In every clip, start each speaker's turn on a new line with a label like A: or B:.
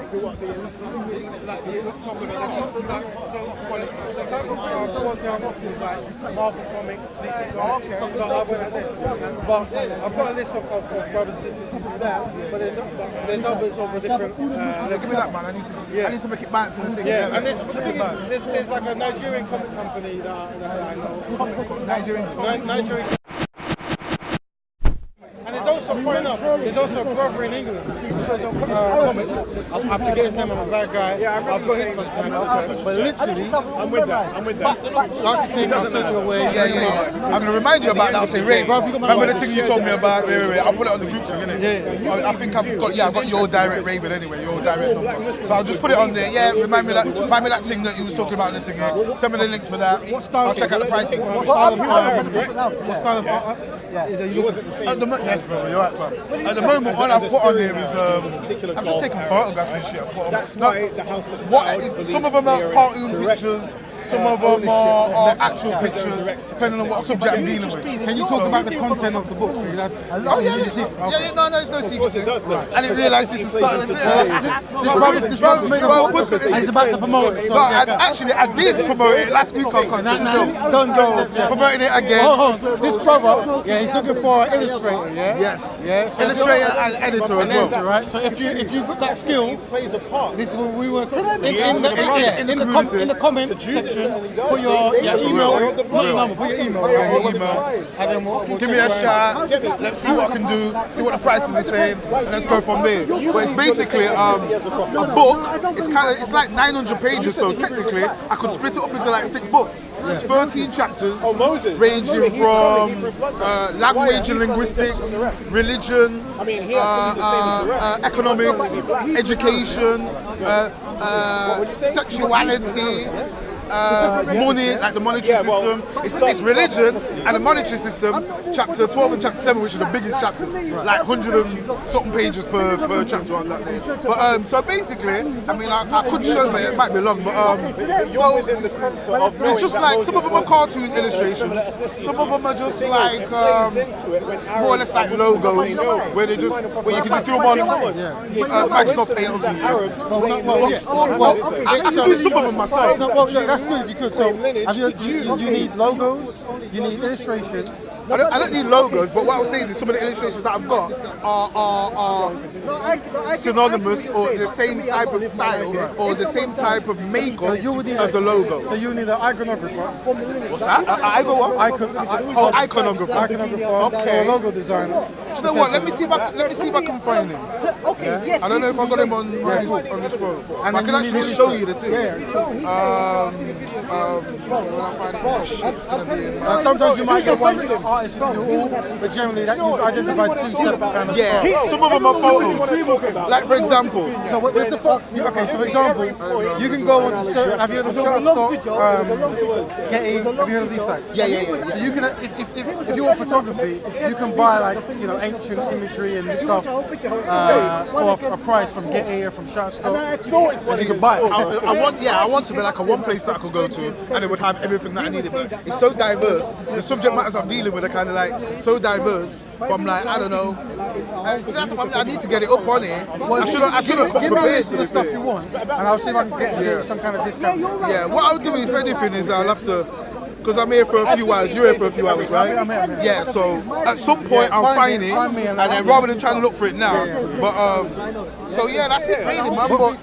A: the type of quality I'm watching is like Marvel Comics, DC Comics, stuff like that. But I've got a list of brothers and sisters who do that, but there's others of a different...
B: give me that, man. I need to make it bounce in the thing.
A: Yeah, and but the thing is, there's like a Nigerian comic company that I know. Nigerian. And there's also, funny enough, there's also a brother in England who's got his own comic. I forget his name, I'm a bad guy. I've got his contact. But literally, I'm with that. Last thing I sent you away.
B: Yeah. I'm going to remind you about that. I'll say, Ray, remember the thing you told me about? Wait. I'll put it on the group thing, innit? Yeah. I think I've got your direct Raven anyway, your direct number. So I'll just put it on there. Yeah, remind me that thing that you was talking about in the thing. Yeah. Send me the links for that. I'll check out the prices.
A: What style of art?
B: At the moment, yes, bro, you're right, bro. At the moment, all I've put on here is I'm just taking photographs and shit. Some of them are cartoon pictures, some of them are actual pictures, depending on what subject I'm dealing with.
A: Can you talk about the content of the book?
B: No, it's no secret. I didn't realise this was starting.
A: This brother's made a book and he's about to promote it.
B: Actually, I did promote it last week on content. Promoting it again.
A: This brother, he's looking for an illustrator, yeah?
B: Yes.
A: Yeah. So
B: illustrator and editor as well.
A: Right? So if you put that skill, this is what we were in the comment section. Put your email, put your email. And then
B: give me a shot. Let's see what I can do. See what the prices are saying, and let's go from there. But it's basically a book. It's like 900 pages, so technically I could split it up into like 6 books. It's 13 chapters, ranging from language and linguistics, religion, economics, education, sexuality, money, like the monetary system. It's religion and the monetary system, chapter 12 and chapter 7, which are the biggest chapters, like 100 and something pages per chapter on that day. But so basically, I mean, I could show, but it might be long. But so it's just like some of them are cartoon illustrations, some of them are just like more or less like logos, where you can just do them on Microsoft Paint or something. I can do some of them myself.
A: That's good if you could. So, you need logos, you need illustrations.
B: I don't need logos, but what I was saying is some of the illustrations that I've got are synonymous or the same type of style or the same type of makeup as a logo.
A: So you need an iconographer.
B: What's that? Iconographer.
A: Iconographer. Okay. Or logo designer.
B: Do you know what? Let me see if I can find him. I don't know if I got him on this phone. And I can actually show you the thing. When I find it, it's gonna be in my...
A: Sometimes you might get one artist who can do all, but generally that you've identified 2 separate kind of...
B: Yeah, some of them are photos. Like for example...
A: So with the photo... Okay, so for example, you can go on to certain... Have you heard of Shutterstock? Getty? Have you heard of these sites?
B: Yeah.
A: So you can, if you want photography, you can buy like, ancient imagery and stuff for a price from Getty or from Shutterstock. So you can buy it.
B: I want to be like a one place that I could go to and it would have everything that I needed. But it's so diverse. The subject matters I'm dealing with are kind of like so diverse. But I'm like, I don't know. I need to get it up on here. I should have
A: give me a list of the stuff you want, and I'll see if I can get some kind of discount.
B: Yeah, what I'll do is, if anything, is I'll have to. Because I'm here for a few hours, you're here for a few hours, right?
A: I'm here.
B: Yeah, so at some point I'll find it, and then rather than trying to look for it now, but so yeah, that's it really, man. But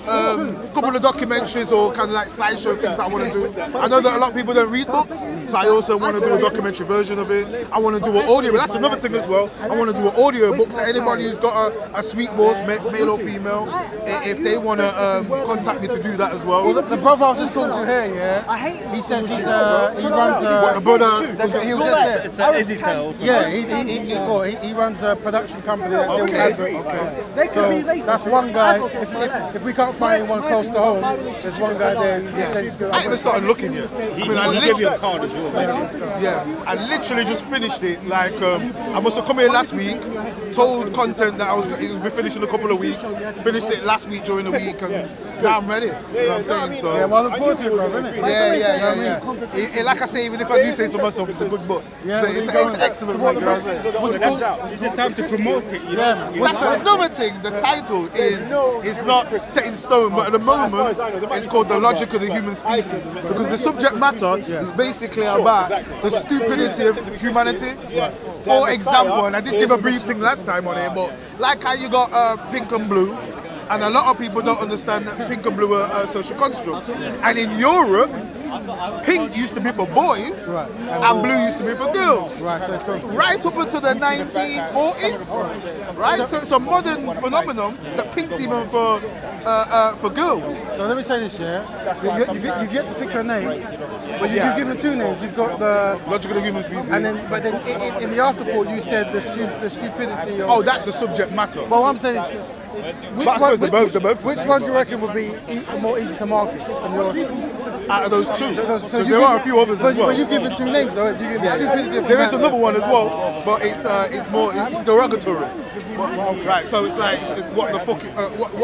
B: a couple of documentaries or kind of like slideshow things that I want to do. I know that a lot of people don't read books, so I also want to do a documentary version of it. I want to do an audio, but that's another thing as well. I want to do an audio book, so anybody who's got a sweet voice, male or female, if they want to contact me to do that as well.
A: The brother I was just talking to here, he says he runs he runs a production company that deals with adverts. So that's one guy. If we can't find anyone close to home, there's one guy there who says he's good.
B: I even started looking yet.
C: I'll give you a card as well.
B: Yeah, I literally just finished it. Like I must have come here last week, told content that it was be finished in a couple of weeks. Finished it last week during the week, and now I'm ready. You know what I'm saying? So
A: yeah, well, I look forward to it, bro, isn't it?
B: Yeah. Like I say, even if I do say so myself, it's a good book. Yeah, so it's excellent.
C: It's time to promote it.
B: That's no, thing, the title is not set in stone, but at the moment it's called The Logic of the Human Species, because the subject matter is basically about the stupidity of humanity. For example, and I did give a brief thing last time on it, but like how you got pink and blue, and a lot of people don't understand that pink and blue are social constructs. And in Europe, pink used to be for boys, and blue used to be for girls.
A: Right, so it's going
B: right up until the 1940s. Right, so it's a modern phenomenon that pink's even for girls.
A: So let me say this, yeah. You've yet to pick your name, but you've given two names. You've got the
B: Logic of the Human Species.
A: and then, but then in the afterthought you said the stupidity of.
B: Oh, that's the subject matter.
A: Well, what I'm saying is, which
B: But I suppose they're both the
A: which
B: same.
A: one do you reckon would be more easy to market from yours?
B: Out of those two,
A: So
B: because there are a few others as well.
A: But you've given two names, though. You give the stupidity of
B: There is
A: humanity.
B: another one as well, but it's derogatory. Right, so it's like it's what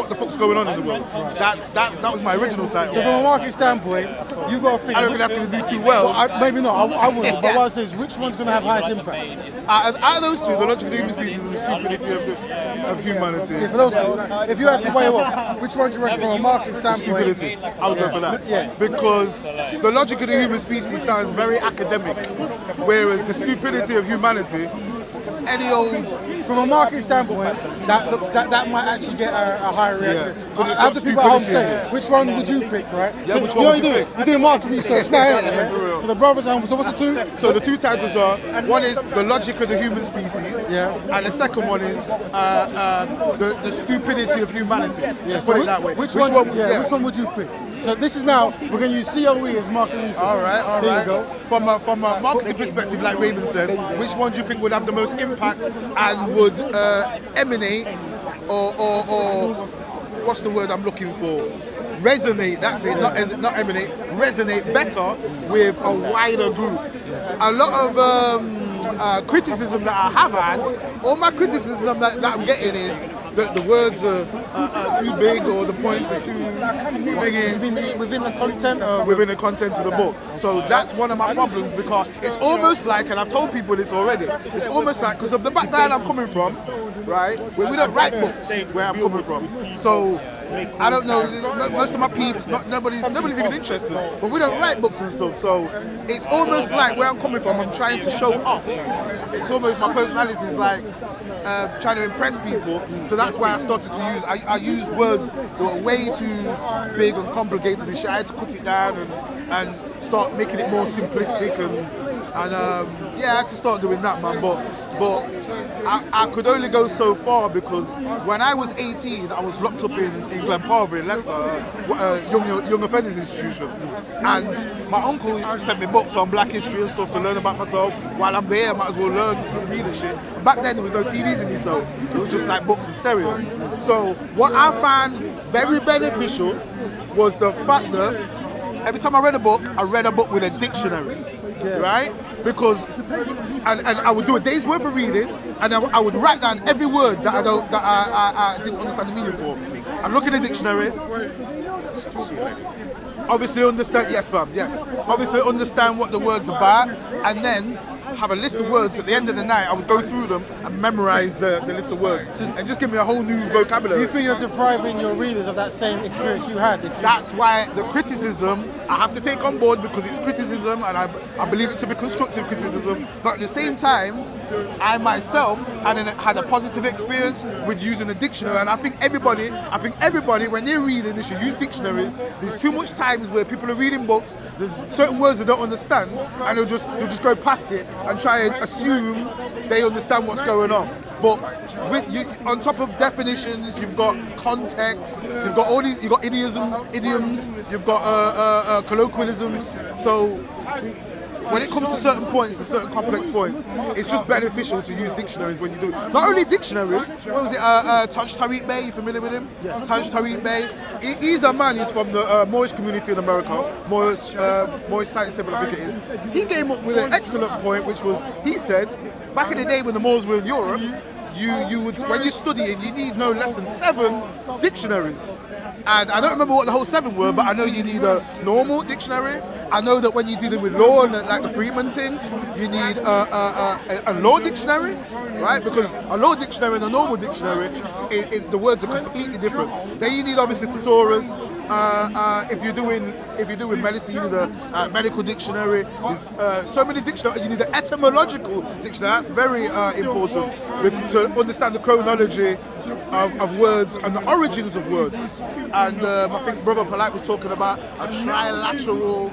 B: the fuck's going on in the world. That was my original title.
A: So from a market standpoint, you've got to think.
B: I don't think that's going to do too well.
A: Maybe not. I wouldn't. But what I say is, which one's going to have highest impact?
B: Out of those two, the logic of the human species and the stupidity of humanity.
A: Yeah, for those two, if you had to weigh off, which one do you reckon from a market standpoint?
B: Stupidity. I would go for that.
A: Yeah.
B: Because the logic of the human species sounds very academic, whereas the stupidity of humanity, any old.
A: From a market standpoint, that might actually get a higher reaction.
B: Yeah, 'cause it's
A: As
B: got
A: the people at home
B: stupidity in
A: say, which one would you pick, right?
B: Yeah,
A: So
B: which
A: you
B: one
A: know
B: would
A: you
B: you
A: do
B: pick?
A: you're doing market research now, yeah?
B: for real.
A: So the brothers at home. So what's the two?
B: So the two titles are, one is the logic of the human species,
A: Yeah.
B: and the second one is the stupidity of humanity. Let's
A: So
B: put it that way.
A: Which one would you pick? So this is now we're going to use COE as market research.
B: All right.
A: There you go.
B: From a marketing perspective, like Raven said, which one do you think would have the most impact and would emanate or what's the word I'm looking for? Resonate. That's it. Not emanate. Resonate better with a wider group. A lot of criticism that I have had, all my criticism that I'm getting is that the words are too big or the points are too big
A: Within the content of
B: within the content of the book. So that's one of my problems, because it's almost like, and I've told people this already, it's almost like, because of the background I'm coming from, right, we don't write books where I'm coming from. So I don't know, most of my peeps, nobody's even interested, but we don't write books and stuff. So it's almost like where I'm coming from, I'm trying to show off. It's almost my personality is like trying to impress people. So that's why I started to use, I use words that were way too big and complicated and shit. I had to cut it down and start making it more simplistic and yeah, I had to start doing that, man. But I could only go so far, because when I was 18, I was locked up in Glenparva in Leicester, young offenders institution, and my uncle sent me books on Black history and stuff to learn about myself. While I'm there, I might as well learn and read and shit. And back then there was no TVs in these cells; it was just like books and stereos. So what I found very beneficial was the fact that every time I read a book with a dictionary. Right? Because and I would do a day's worth of reading, and I would write down every word that I didn't understand the meaning for. I'd look in the dictionary. Obviously understand, yes fam, yes. Obviously understand what the word's about, and then have a list of words. At the end of the night, I would go through them and memorize the list of words, and just give me a whole new vocabulary.
A: Do you feel you're depriving your readers of that same experience you had?
B: That's why the criticism I have to take on board, because it's criticism, and I believe it to be constructive criticism. But at the same time, I myself had a positive experience with using a dictionary, and I think everybody when they're reading, they should use dictionaries. There's too much times where people are reading books, there's certain words they don't understand, and they'll just go past it and try and assume they understand what's going on. But on top of definitions, you've got context, you've got all these, you've got idioms, you've got colloquialisms. So when it comes to certain points, to certain complex points, it's just beneficial to use dictionaries when you do it. Not only dictionaries, what was it, Taj Tariq Bey, you familiar with him? Yeah. Taj Tariq Bey. He's a man, he's from the Moorish community in America, Moorish Science Temple, I think it is. He came up with an excellent point, which was, he said, back in the day when the Moors were in Europe, you would, when you're studying, you need no less than 7 dictionaries. And I don't remember what the whole 7 were, but I know you need a normal dictionary. I know that when you're dealing with law and like the Freeman thing, You need a law dictionary, right? Because a law dictionary and a normal dictionary, the words are completely different. Then you need obviously thesaurus. If you're doing medicine, you need a medical dictionary. There's so many dictionaries. You need an etymological dictionary. That's very important to understand the chronology of words and the origins of words. And I think Brother Polite was talking about a trilateral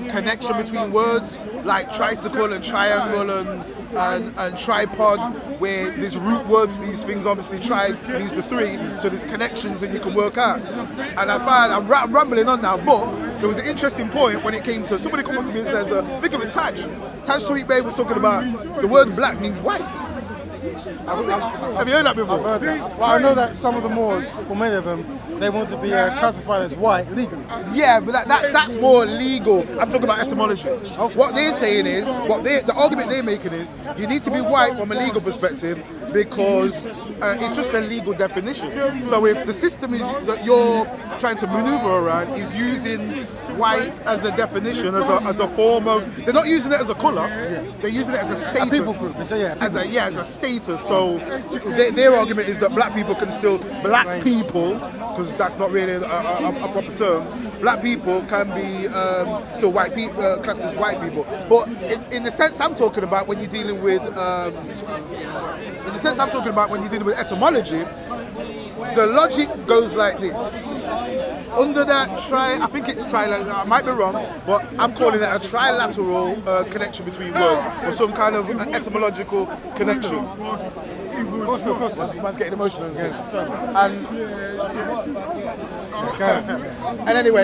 B: connection between words, like tricycle and triangle and tripod, where there's root words for these things. Obviously, tri means the three, so there's connections that you can work out. And I find I'm rambling on now, but there was an interesting point when it came to somebody come up to me and says, I think it was Taj Tariq Bey was talking about the word black means white. Have you heard that before?
A: I've heard that. Well, I know that some of the Moors, or many of them, they want to be classified as white legally.
B: Yeah, but that's more legal. I'm talking about etymology. Okay. What they're saying is, the argument they're making is, you need to be white from a legal perspective because it's just a legal definition. So if the system is that you're trying to maneuver around is using white as a definition, as a form of, they're not using it as a colour, they're using it as a status.
A: A people group.
B: As a status. So their argument is that black people can still, black people, because that's not really a proper term, black people can be still white people, classed as white people. But in the sense I'm talking about when you're dealing with, etymology, the logic goes like this. Under that I think it's trilateral, I might be wrong, but I'm calling it a trilateral connection between words, or some kind of etymological connection. Of course. Man's getting emotional. And anyway,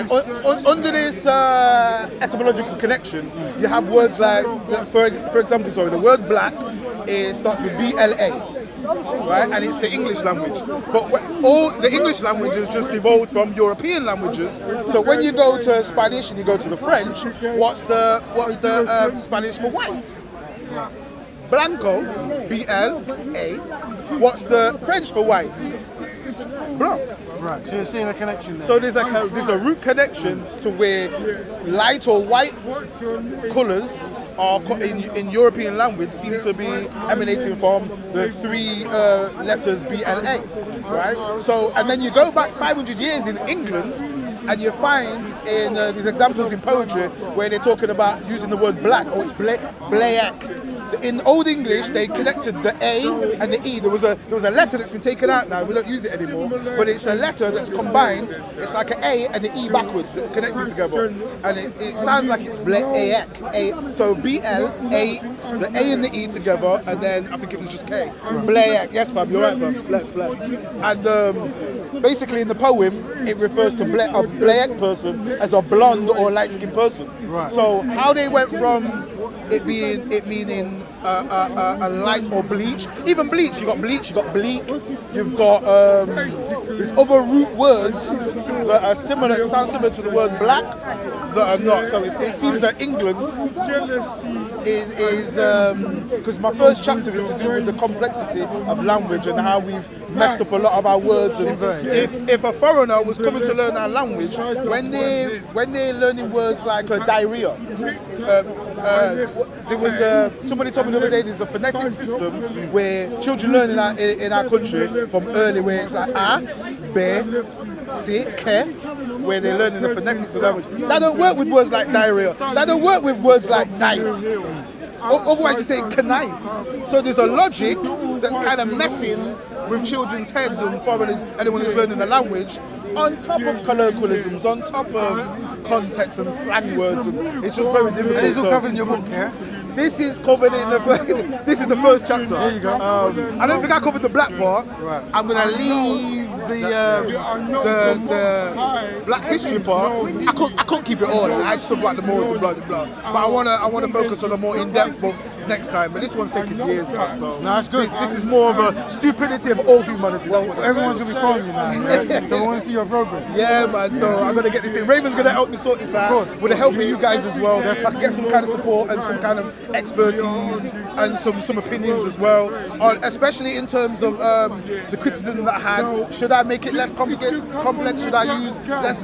B: under this etymological connection, you have words like, for example, the word black starts with BLA. Right, and it's the English language. But all the English languages just evolved from European languages. So when you go to Spanish and you go to the French, what's the Spanish for white? Blanco, B-L-A. What's the French for white? Blanc.
A: Right. So you're seeing a connection there.
B: So there's a root connection to where light or white colours are in European language seem to be emanating from the three letters BLA, right? So, and then you go back 500 years in England, and you find in these examples in poetry where they're talking about using the word black, or it's black. In Old English, they connected the A and the E. There was a letter that's been taken out now. We don't use it anymore, but it's a letter that's combined. It's like an A and an E backwards that's connected together, and it sounds like it's black. So B-L-A, the A and the E together, and then I think it was just K. Black. Yes, fam, you're right, fam. Bless. And basically in the poem, it refers to a black person as a blonde or light-skinned person.
A: Right.
B: So how they went from it meaning a light or bleach. Even bleach, you got bleach, you got bleak, you've got there's other root words that are similar, sound similar to the word black, that are not. So it seems that England is because my first chapter is to do with the complexity of language and how we've messed up a lot of our words. And if a foreigner was coming to learn our language, when they're learning words like diarrhea, there was somebody told me the other day there's a phonetic system where children learn in our country from early, where it's like a, b, c, k, where they're learning the phonetics of language. That don't work with words like diarrhea. That don't work with words like knife. Otherwise you say knife. So there's a logic that's kind of messing with children's heads and foreigners, anyone who's learning the language, on top of colloquialisms, on top of context and slang words, and it's just very difficult.
A: This is all covered in your book, yeah?
B: This is covered in this is the first chapter.
A: There you go.
B: I don't think I covered the black part.
A: Right.
B: I'm gonna leave the Black History part. I couldn't keep it all. I just talk about the Moors and blah blah blah. But I wanna focus on a more in-depth book next time. But this one's taking years, so
A: no, it's good.
B: This is more of a stupidity of all humanity. That's what
A: everyone's gonna be following you now, yeah? So we want to see your progress.
B: Yeah, man. So I'm gonna get this in. Raven's gonna help me sort this out. With the help of you guys as well. I can get some kind of support and some kind of expertise and some opinions as well, especially in terms of the criticism that I had. Should I make it less complex? Should I use less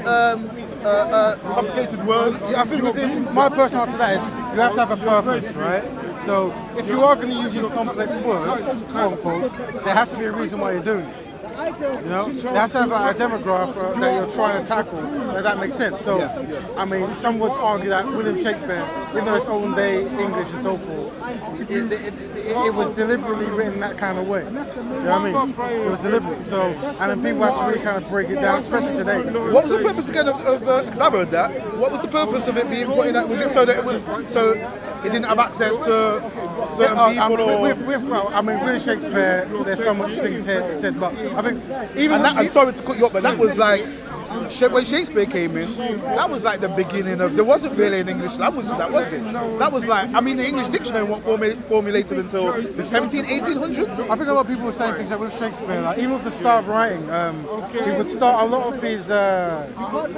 B: complicated words.
A: I think my personal answer to that is you have to have a purpose, right? So if you are going to use these complex words, quote unquote, there has to be a reason why you're doing it. You know, there has to have like, a demographic that you're trying to tackle. That makes sense. So, I mean, some would argue that William Shakespeare, even though it's own day English and so forth, it was deliberately written that kind of way. You know what I mean? It was deliberate. So, and then people have to really kind of break it down, especially today.
B: What was the purpose again of because I've heard that. What was the purpose of it being put in that? Was it so that it was so it didn't have access to certain people?
A: I mean, William Shakespeare, there's so much things here said, but I think even
B: I'm sorry to cut you up, but that was like when Shakespeare came in, that was like the beginning of. There wasn't really an English language to that, was it? That was like, I mean, the English dictionary wasn't formulated until the 1800s.
A: I think a lot of people were saying things like with Shakespeare, like even with the style of writing, he would start a lot of his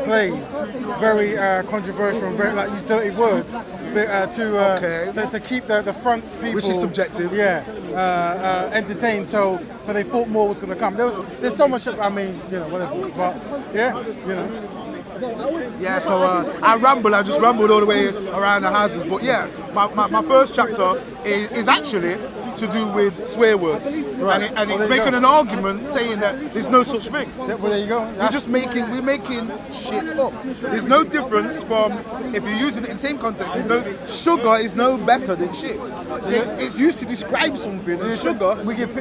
A: plays very controversial and very like use dirty words to keep the front people,
B: which is subjective.
A: Entertained. So they thought more was going to come. There's so much. I mean, you know, whatever. But yeah, you know.
B: Yeah, so I just rambled all the way around the houses. But yeah, my first chapter is actually to do with swear words. Right. And it's making an argument saying that there's no such thing.
A: Well, there you go.
B: We're making shit up. There's no difference from, if you're using it in the same context, sugar is no better than shit. It's used to describe something. And sugar,
A: we give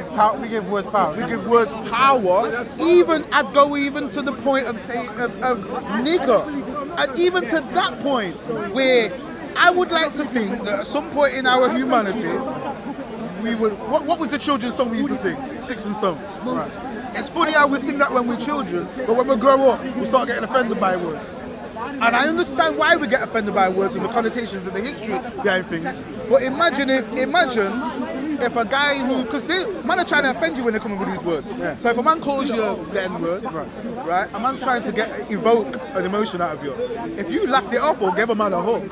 A: words power.
B: We give words power. I'd go even to the point of saying, of nigger. And even to that point where I would like to think that at some point in our humanity, what was the children's song we used to sing? Sticks and Stones. Right. It's funny how we sing that when we're children, but when we grow up, we start getting offended by words. And I understand why we get offended by words and the connotations and the history behind things. But imagine if a guy because man are trying to offend you when they come up with these words. Yeah. So if a man calls you the N-word, right, a man's trying to evoke an emotion out of you. If you laughed it off or gave a man a hug,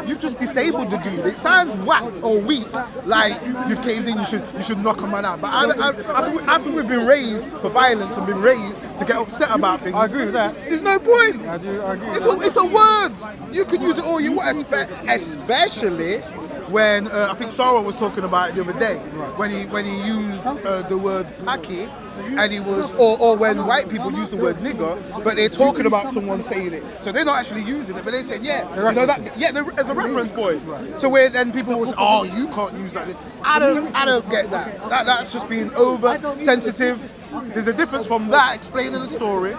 B: you've just disabled the dude. It sounds whack or weak, like you've caved in, you should knock a man out. But I think we've been raised for violence and been raised to get upset about things. I
A: agree with that.
B: There's no point.
A: I agree.
B: It's a word. You could use it all you want, especially when I think Sarah was talking about it the other day, when he used the word packy, and he was, or when white people use the word nigger, but they're talking about someone saying it, so they're not actually using it, but they're saying as a reference point, to where then people will say, oh, you can't use that. I don't get that. That's just being oversensitive. There's a difference from that explaining the story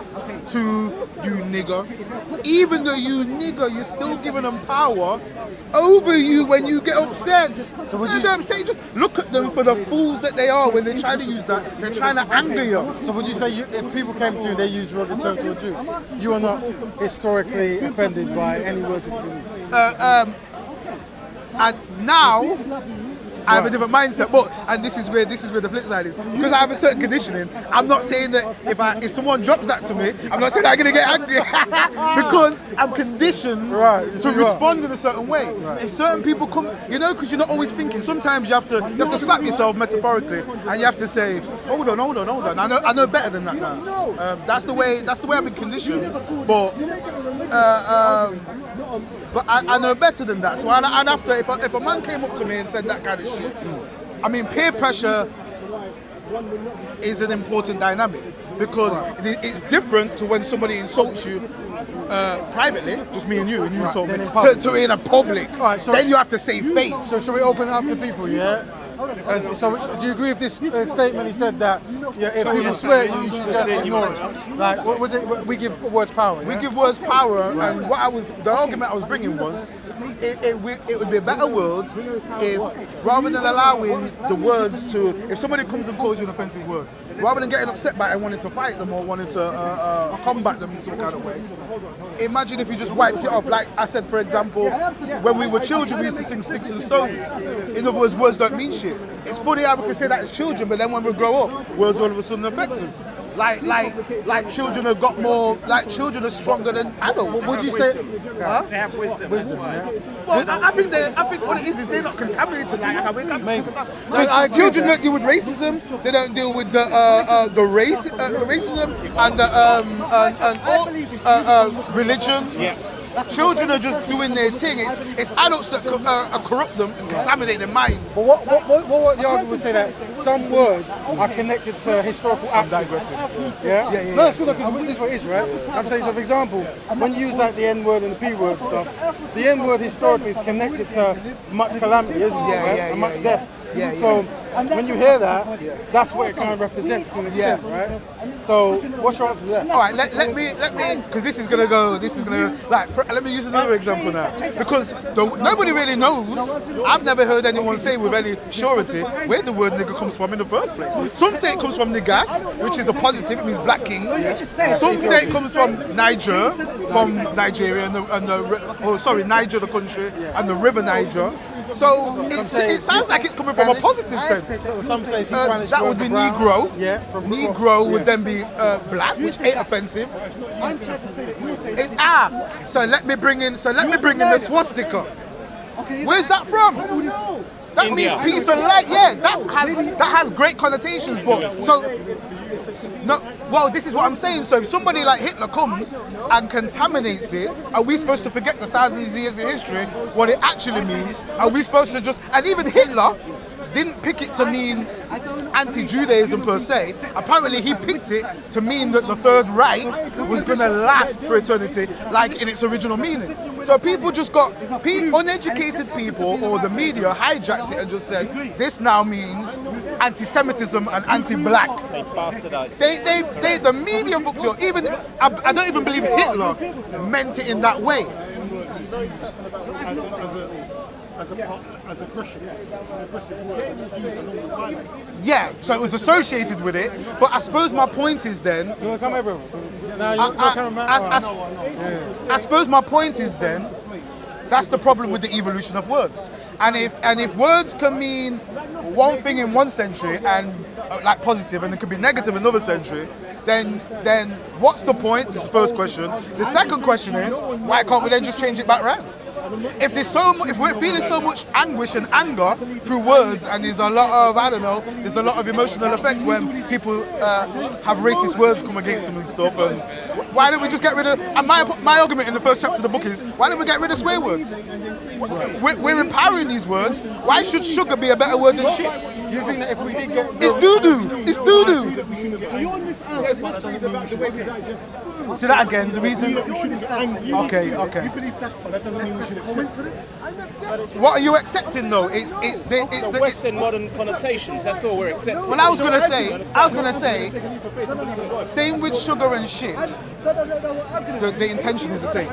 B: to you nigger. Even though you nigger, you're still giving them power over you when you get upset. So would you say, just look at them for the fools that they are when they try to use that. They're trying to anger you.
A: So would you say if people came to you and they used derogatory terms towards you, you are not historically offended by any word you believe?
B: And now I have a different mindset, and this is where the flip side is. Because I have a certain conditioning, I'm not saying that if someone drops that to me, I'm not saying I'm gonna get angry because I'm conditioned to respond in a certain way. Right. If certain people come, because you're not always thinking. Sometimes you have to slap yourself metaphorically, and you have to say, hold on. I know better than that now. That's the way I've been conditioned. But I know better than that. So I'd have to, if a man came up to me and said that kind of shit, I mean, peer pressure is an important dynamic because it's different to when somebody insults you privately, just me and you insult me, to in a public. Right, so then you have to save face.
A: So shall we open it up to people, yeah? So do you agree with this statement? He said that if people swear at you, you should just ignore it. Like, what was it? We give words power. Yeah?
B: We give words power, and the argument I was bringing was, it would be a better world if, rather than allowing the words to, if somebody comes and calls you an offensive word, rather than getting upset by it and wanting to fight them or wanting to combat them in some kind of way, imagine if you just wiped it off. Like I said, for example, when we were children, we used to sing Sticks and Stones. In other words, words don't mean shit. It's funny how we can say that as children, but then when we grow up, words all of a sudden affect us. Like children have got more. Like children are stronger than adults.
A: What would you say?
C: They have wisdom.
A: Yeah.
B: Well, I think what it is they're not contaminated like how we can. Because children don't deal with racism. They don't deal with the racism and all religion.
C: Yeah.
B: Children are just doing their thing. It's adults that corrupt them and contaminate their minds.
A: But what the argument would say that some words are connected to historical acts.
B: I'm digressing.
A: Yeah?
B: Yeah.
A: No, it's good because this is what it is, right? I'm saying, so for example, when you use like the N-word and the P-word stuff, the N-word historically is connected to much calamity, isn't it? Right? And much deaths. So when you hear that, that's what it kind of represents to an extent, right? So what's your answer to that?
B: All right, let me, because this is gonna go, let me use another example now. Because nobody really knows, I've never heard anyone say with any surety where the word nigger comes from in the first place. Some say it comes from Nigas, which is a positive, it means black kings. Some say it comes from Niger, from Nigeria, Niger the country, and the river Niger. So it sounds like it's coming from a positive sense.
A: So some say it's Spanish.
B: That would be Negro.
A: Yeah, from
B: Negro would then be black, which ain't offensive. So let me bring in the swastika. Where's that from? That
C: India.
B: means peace and light. Yeah, that has great connotations. But this is what I'm saying. So if somebody like Hitler comes and contaminates it, are we supposed to forget the thousands of years of history? What it actually means? Are we supposed to just? And even Hitler didn't pick it to mean anti-Judaism per se. Apparently he picked it to mean that the Third Reich was going to last for eternity, like in its original meaning. So people just uneducated people or the media hijacked it and just said, this now means anti-Semitism and anti-black.
C: They bastardized.
B: The media booked it. Even I don't even believe Hitler meant it in that way.
D: As aggression, it's an aggressive word that is used along with violence.
B: Yeah, so it was associated with it. But I suppose my point is then.
A: Do you want to come over? No, you're cameraman.
B: I suppose my point is then. That's the problem with the evolution of words. And if words can mean one thing in one century and like positive, and it could be negative in another century, then what's the point? This is the first question. The second question is, why can't we then just change it back round? If we're feeling so much anguish and anger through words, and there's a lot of there's a lot of emotional effects when people have racist words come against them and stuff. And why don't we just get rid of? And my argument in the first chapter of the book is, why don't we get rid of swear words? We're empowering these words. Why should sugar be a better word than shit?
A: Do you think that if we did get
B: It's doo-doo. It's doo-doo.
D: So you're on this out, but that doesn't mean we should accept it.
B: Say that again. The reason.
D: You shouldn't get angry.
B: Okay.
D: You believe that, but that doesn't mean we should accept it.
B: What are you accepting though? It's the
C: Western modern connotations. That's all we're accepting.
B: Well, I was gonna say, same with sugar and shit. The intention is the same.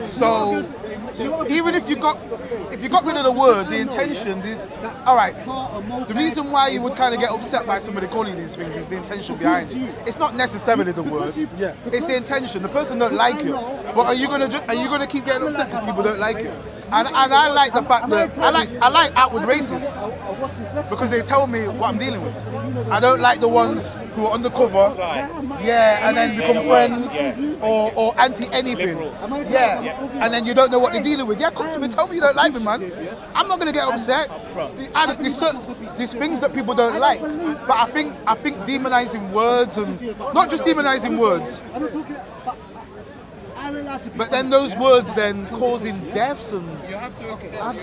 B: So even if you got rid of the word, the intention is all right. The reason why you would kind of get upset by somebody calling these things is the intention behind it. It's not necessarily the word.
A: Yeah.
B: It's the intention. The person don't like you, but are you gonna keep getting upset because people don't like you? And I like the fact that I like outward racists because they tell me what I'm dealing with. I don't like the ones who are undercover, and then become friends or anti anything, and then you don't know what they're dealing with. Yeah, come to me, tell me you don't like me, man. I'm not gonna get upset. There's things that people don't like, but I think demonizing words and not just demonizing words. But then those words then causing deaths and...
E: You have to accept,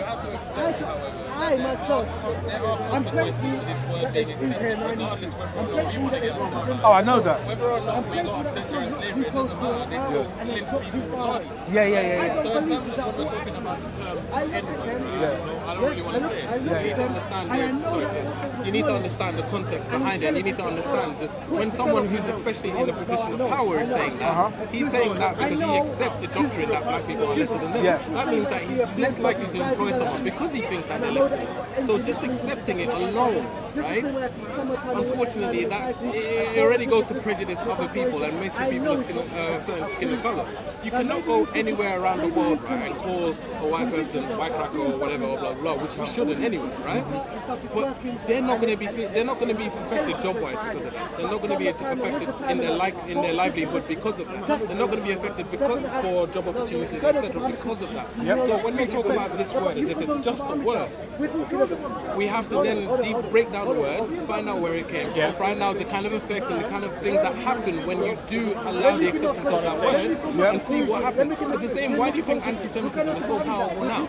E: however, there are consequences to this word being accepted, regardless whether or not we want to get upset.
B: Oh, I know that.
E: Whether or not we got upset during slavery, it doesn't matter. They still lynch people regardless.
B: Yeah.
E: So in terms of what we're talking about the term N-word, I don't really want to say it. You need to understand this. You need to understand the context behind it. And you need to understand just when someone who's especially in a position of power is saying that, he's saying that because he accepts the doctrine that black people are lesser than them. That means that he's less likely to employ someone because he thinks that they're less than him. So just accepting it alone, right? Unfortunately, that it already goes to prejudice other people and makes people of certain skin and color. You cannot go anywhere around the world, right, and call a white person white cracker or whatever, or blah blah, which you shouldn't anyway, right? But they're not going to be affected job-wise because of that. They're not going to be affected in their livelihood because of that. They're not going to be affected for job opportunities, etc. because of that. So when we talk about this word as if it's just a word, we have to then break down down the word, find out where it came from, find out the kind of effects and the kind of things that happen when you do allow the acceptance of that word, and see what happens. It's the same. Why do you think anti-Semitism is so powerful now?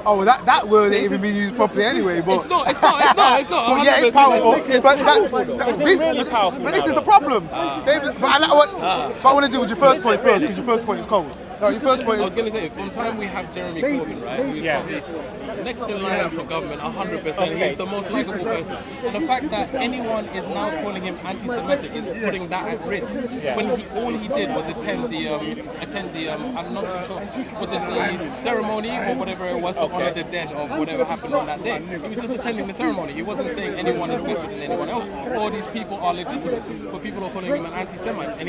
B: Oh, that word ain't even being used properly anyway. But
E: It's not.
B: well, yeah, it's powerful. But this is the problem. David, but I want to deal with your first point first, because your first point is cold. No, your first point
E: I
B: is.
E: was going to say, from time we have Jeremy Corbyn, right, who's probably next in line for government, 100%. He's the most likable person. And the fact that anyone is now calling him anti-Semitic is putting that at risk. When all he did was attend the I'm not too sure, was it the ceremony or whatever it was to honor the dead of whatever happened on that day. He was just attending the ceremony. He wasn't saying anyone is better than anyone else. All these people are legitimate, but people are calling him an anti-Semite, and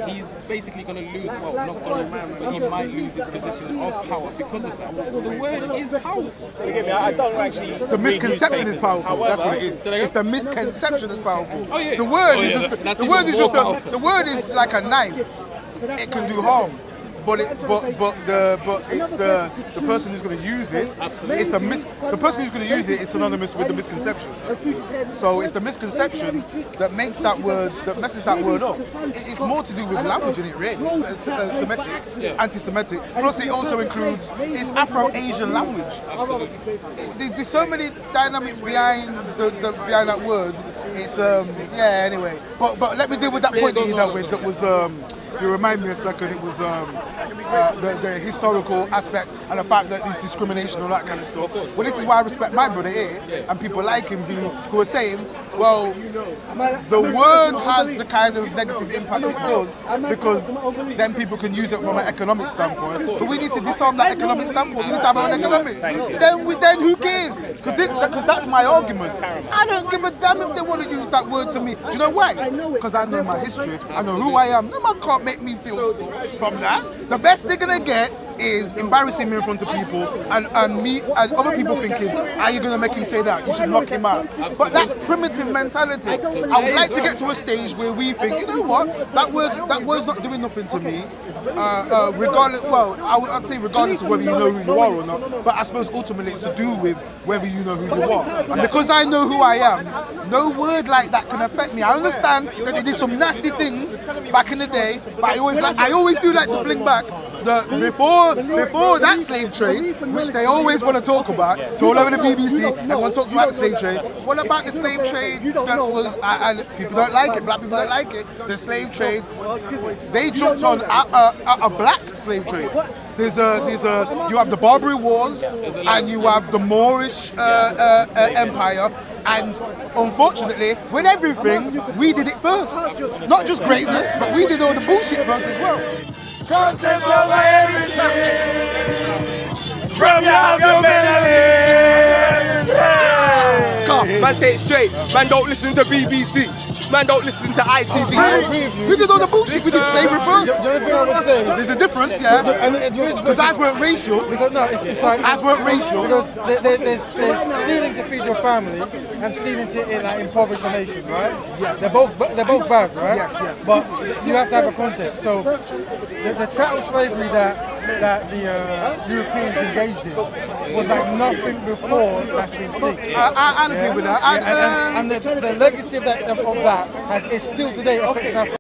E: he's basically going to lose. Well, not going to. He might lose his position of power because of that. The word is powerful.
C: Forgive me, I don't actually.
B: The misconception is powerful.
C: However,
B: That's what it is. It's the misconception that's powerful.
E: Oh, yeah.
B: The word
E: Oh,
B: is
E: yeah,
B: just.
E: that's
B: The
E: even
B: word is
E: more
B: just.
E: powerful.
B: The word is like a knife. It can do harm. But it's the person who's going to use it.
E: Absolutely.
B: It's the person who's going to use it is synonymous with the misconception. So it's the misconception that makes that word, that messes that word up. It's more to do with language in it, really. It's Semitic, anti-Semitic. Plus, it also includes it's Afro-Asian language.
E: Absolutely.
B: There's so many dynamics behind behind that word. It's anyway. But let me deal with that point that you dealt with. That was if you remind me a second, it was the historical aspect and the fact that there's discrimination and all that kind of stuff. Well, this is why I respect my brother here and people like him who are saying, well, the word has the kind of negative impact it does because then people can use it from an economic standpoint. But we need to disarm that economic standpoint. We need to have our own economics. Then who cares? Because that's my argument. I don't give a damn if they want to use that word to me. Do you know why? Because I know my history. I know who I am. No man can't make me feel small from that. The best they're gonna get is embarrassing me in front of people and me and other people thinking, are you gonna make him say that? You should knock him out. But that's primitive mentality. I would like to get to a stage where we think, you know what, that word's not doing nothing to me. Regardless, well, I'd say regardless of whether you know who you are or not, but I suppose ultimately it's to do with whether you know who you are. And because I know who I am, no word like that can affect me. I understand that they did some nasty things back in the day, but I always do like to fling back that before that slave trade, which they always want to talk about, so all over the BBC, everyone talks about the slave trade. What about the slave trade that was, and people don't like it, black people don't like it, the slave trade, they jumped on a black slave trade. You have the Barbary Wars, and you have the Moorish Empire, and unfortunately, with everything, we did it first. Not just greatness, but we did all the bullshit first as well.
F: Come take over everything from your humanity. Man, say it straight. Man, don't listen to BBC. Man, don't listen to ITV.
B: We did all the bullshit. We did slavery first.
A: The only thing I would say is
B: There's a difference, yeah.
A: and
B: Because ours weren't racial.
A: Because no, it's like
B: Ours weren't racial.
A: because there's stealing to feed your family and stealing to like impoverish a nation, right?
B: Yes.
A: They're both bad, right?
B: Yes.
A: But you have to have a context. So the chattel slavery that the Europeans engaged in was like nothing before that's been seen.
B: I agree with that.
A: And the legacy of that is still today affecting Africa.